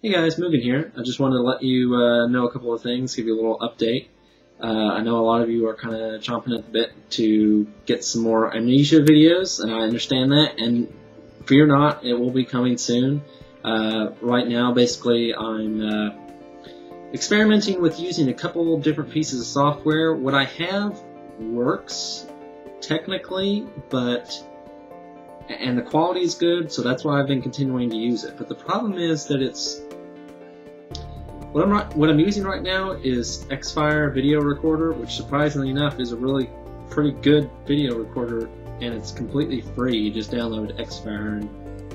Hey guys, Mugen here. I just wanted to let you know a couple of things, give you a little update. I know a lot of you are kind of chomping at the bit to get some more Amnesia videos, and I understand that, and fear not, it will be coming soon. Right now, basically, I'm experimenting with using a couple different pieces of software. What I have works, technically, and the quality is good, so that's why I've been continuing to use it. But the problem is that what I'm using right now is Xfire Video Recorder, which surprisingly enough is a really pretty good video recorder, and it's completely free. You just download Xfire,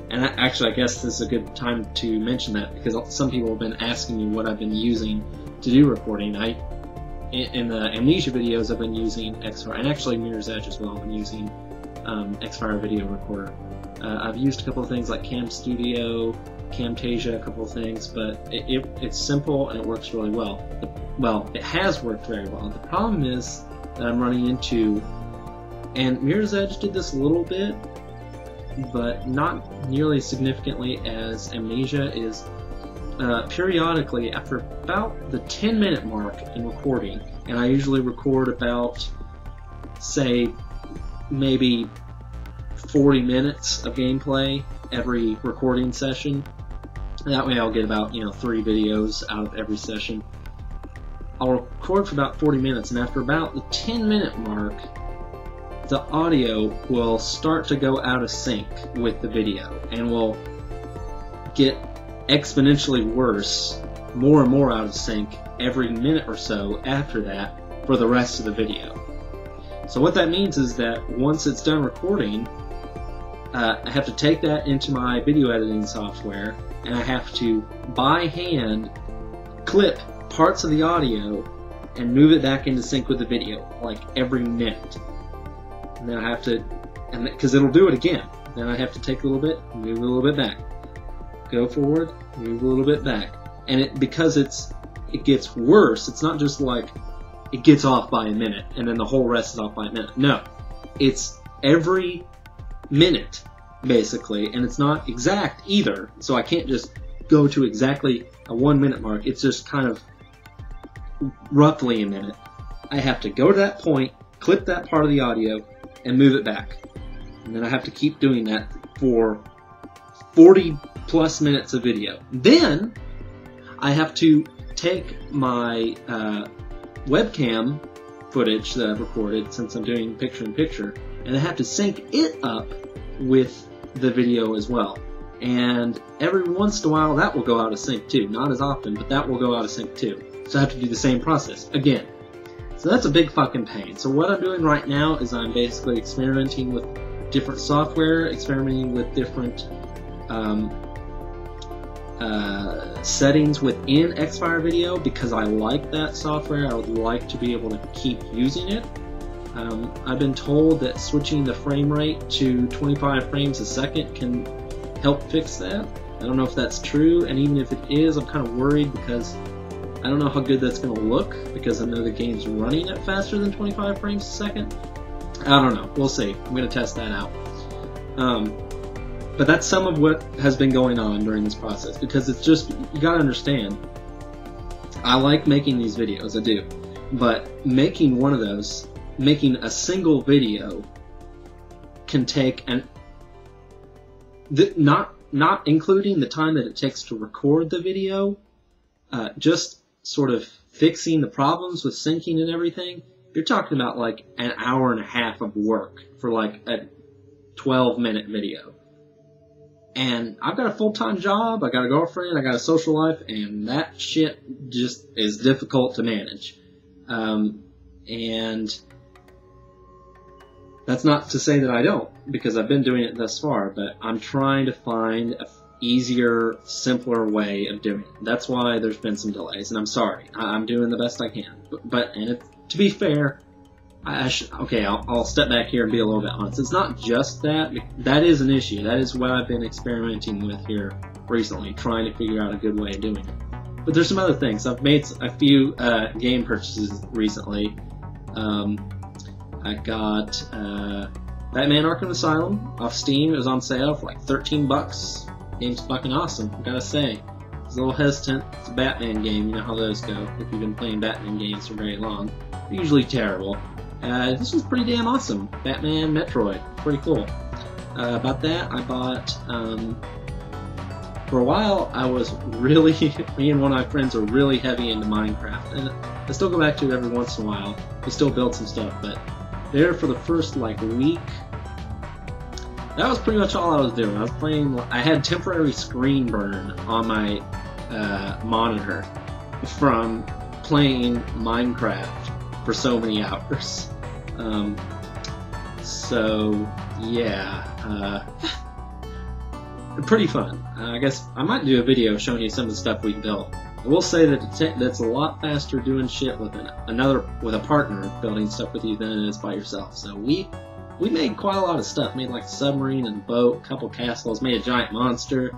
and actually I guess this is a good time to mention that because some people have been asking me what I've been using to do recording. In the Amnesia videos I've been using Xfire, and actually Mirror's Edge as well. I've been using Xfire Video Recorder. I've used a couple of things like Cam Studio, Camtasia, a couple of things, but it's simple and it works really well. Well, it has worked very well. The problem is that I'm running into, and Mirror's Edge did this a little bit, but not nearly as significantly as Amnesia, is periodically after about the 10-minute mark in recording, and I usually record about, say, maybe 40 minutes of gameplay every recording session. That way I'll get about, 3 videos out of every session. I'll record for about 40 minutes, and after about the 10-minute mark, the audio will start to go out of sync with the video, and will get exponentially worse, more and more out of sync every minute or so after that for the rest of the video. So what that means is that once it's done recording, I have to take that into my video editing software, and I have to, by hand, clip parts of the audio and move it back into sync with the video, like every minute. And then I have to, because it'll do it again, then I have to take a little bit, move a little bit back, go forward, move a little bit back. And because it gets worse, it's not just like it gets off by a minute and then the whole rest is off by a minute. No, it's every minute, basically, and it's not exact either, so I can't just go to exactly a 1-minute mark. It's just kind of roughly a minute. I have to go to that point, clip that part of the audio, and move it back. And then I have to keep doing that for 40 plus minutes of video. Then I have to take my webcam footage that I've recorded, since I'm doing picture-in-picture, and I have to sync it up with the video as well. And every once in a while that will go out of sync too. Not as often, but that will go out of sync too. So I have to do the same process again. So that's a big fucking pain. So what I'm doing right now is I'm basically experimenting with different software, experimenting with different settings within Xfire Video, because I like that software. I would like to be able to keep using it. I've been told that switching the frame rate to 25 frames a second can help fix that. I don't know if that's true, and even if it is, I'm kind of worried because I don't know how good that's going to look, because I know the game's running at faster than 25 frames a second. I don't know. We'll see. I'm going to test that out. But that's some of what has been going on during this process, because it's just, you gotta understand, I like making these videos, I do, but making one of those, making a single video, can take, not including the time that it takes to record the video, just sort of fixing the problems with syncing and everything, you're talking about like an hour and a half of work for like a 12-minute video. And I've got a full-time job, I got a girlfriend, I got a social life, and that shit just is difficult to manage. And that's not to say that I don't, because I've been doing it thus far, but I'm trying to find an easier, simpler way of doing it. That's why there's been some delays, and I'm sorry. I'm doing the best I can. To be fair, I'll step back here and be a little bit honest. It's not just that. That is an issue. That is what I've been experimenting with here recently, trying to figure out a good way of doing it. But there's some other things. I've made a few game purchases recently. I got Batman Arkham Asylum off Steam. It was on sale for like 13 bucks. Game's fucking awesome, I gotta say. was a little hesitant. It's a Batman game, you know how those go. If you've been playing Batman games for very long, they're usually terrible. This was pretty damn awesome. Batman Metroid, pretty cool. About that, I bought, for a while, I was really, me and one of my friends were really heavy into Minecraft, and I still go back to it every once in a while. We still build some stuff, but there for the first, like, week, that was pretty much all I was doing. I was playing, I had temporary screen burn on my monitor from playing Minecraft for so many hours. So, yeah, pretty fun. I guess I might do a video showing you some of the stuff we built. I will say that that's a lot faster doing shit with with a partner building stuff with you than it is by yourself. So we made quite a lot of stuff. Made like a submarine and a boat, a couple castles, made a giant monster,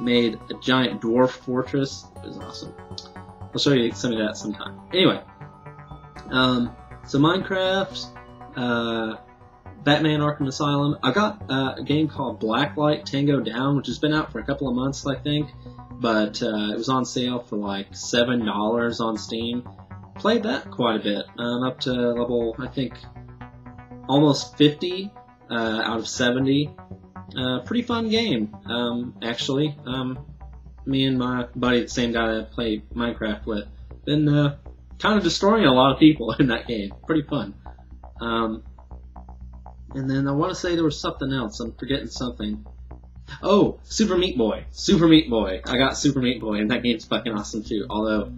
made a giant dwarf fortress. It was awesome. I'll show you some of that sometime. Anyway, so Minecraft, Batman Arkham Asylum. I got a game called Blacklight Tango Down, which has been out for a couple of months, I think, but it was on sale for like $7 on Steam. Played that quite a bit. Up to level, I think, almost 50 out of 70. Pretty fun game, actually. Me and my buddy, the same guy that I play Minecraft with, been kind of destroying a lot of people in that game. Pretty fun. And then I want to say there was something else. I'm forgetting something. Oh, Super Meat Boy. Super Meat Boy. I got Super Meat Boy, and that game's fucking awesome too. Although,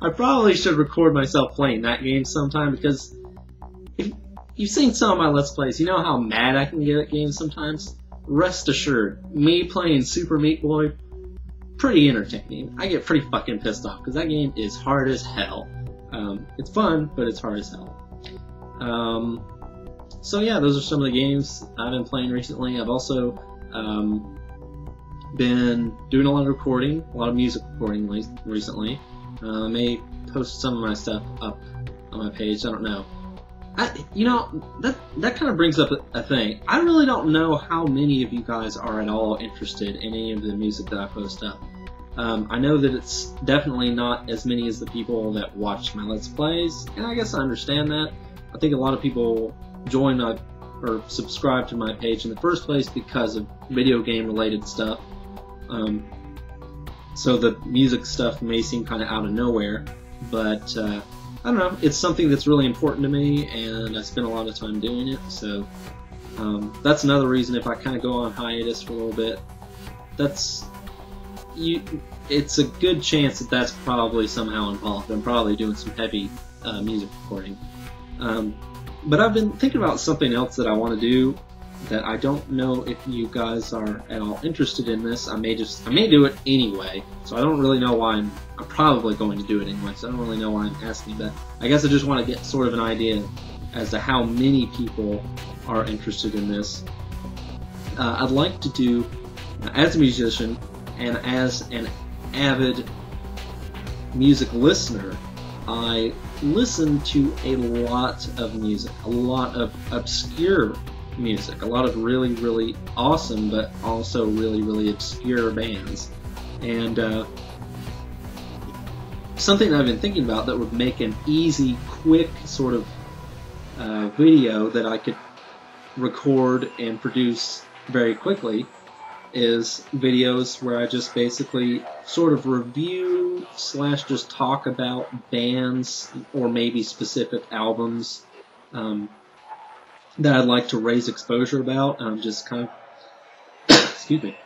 I probably should record myself playing that game sometime, because if you've seen some of my Let's Plays, you know how mad I can get at games sometimes? Rest assured, me playing Super Meat Boy, pretty entertaining. I get pretty fucking pissed off, because that game is hard as hell. It's fun, but it's hard as hell. So yeah, those are some of the games I've been playing recently. I've also been doing a lot of recording, a lot of music recording recently. I may post some of my stuff up on my page, I don't know. You know, that kind of brings up a thing. I really don't know how many of you guys are at all interested in any of the music that I post up. I know that it's definitely not as many as the people that watch my Let's Plays, and I guess I understand that. I think a lot of people join or subscribe to my page in the first place because of video game related stuff. So the music stuff may seem kind of out of nowhere, but I don't know, it's something that's really important to me, and I spend a lot of time doing it, so that's another reason if I kind of go on hiatus for a little bit, it's a good chance that that's probably somehow involved. I'm probably doing some heavy music recording. But I've been thinking about something else that I want to do that I don't know if you guys are at all interested in this. I may do it anyway, so I don't really know why I'm probably going to do it anyway, so I don't really know why I'm asking, but I guess I just want to get sort of an idea as to how many people are interested in this. I'd like to do, as a musician and as an avid music listener, I listen to a lot of music, a lot of obscure music, a lot of really, really awesome but also really, really obscure bands. And something that I've been thinking about that would make an easy, quick sort of video that I could record and produce very quickly is videos where I just basically sort of review / just talk about bands or maybe specific albums that I'd like to raise exposure about. Just kind of excuse me,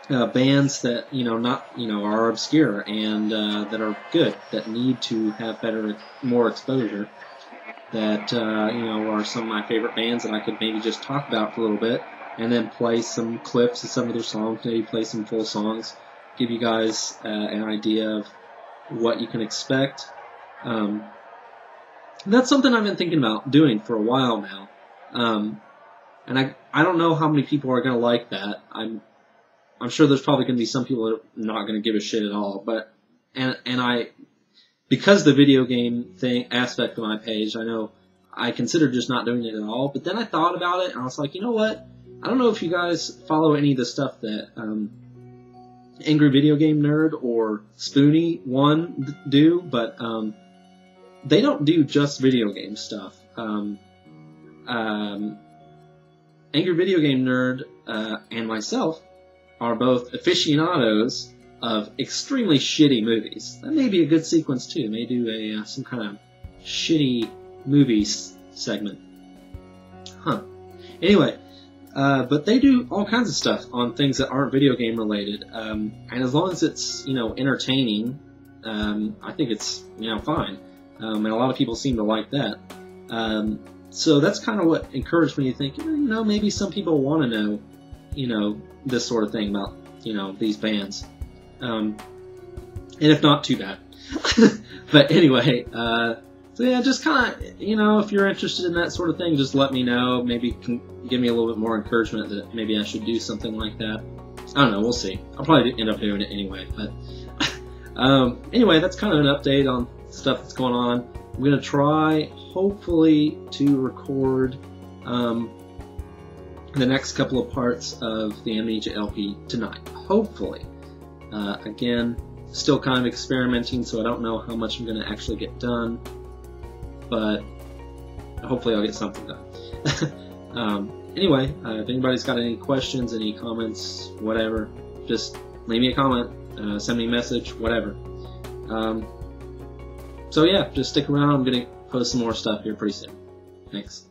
bands that are obscure and that are good, that need to have more exposure. That are some of my favorite bands that I could maybe just talk about for a little bit, and then play some clips of some of their songs, maybe play some full songs, give you guys an idea of what you can expect. That's something I've been thinking about doing for a while now. And I don't know how many people are going to like that. I'm sure there's probably going to be some people that are not going to give a shit at all. But because the video game aspect of my page, I considered just not doing it at all. But then I thought about it, and I was like, you know what? I don't know if you guys follow any of the stuff that Angry Video Game Nerd or Spoony One do, but they don't do just video game stuff. Angry Video Game Nerd and myself are both aficionados of extremely shitty movies. That may be a good sequence too. May do some kind of shitty movies segment. Huh. Anyway, but they do all kinds of stuff on things that aren't video game related. And as long as it's, entertaining, I think it's, fine. And a lot of people seem to like that. So that's kind of what encouraged me to think, maybe some people want to know, this sort of thing about, these bands. And if not, too bad. But anyway, so yeah, just kind of, if you're interested in that sort of thing, just let me know. Maybe can give me a little bit more encouragement that maybe I should do something like that. I don't know, we'll see. I'll probably end up doing it anyway. But anyway, that's kind of an update on stuff that's going on. I'm going to try, hopefully, to record the next couple of parts of the Amnesia LP tonight. Hopefully. Again, still kind of experimenting, so I don't know how much I'm going to actually get done. But hopefully I'll get something done. Anyway, if anybody's got any questions, any comments, whatever, just leave me a comment, send me a message, whatever. So yeah, just stick around. I'm going to post some more stuff here pretty soon. Thanks.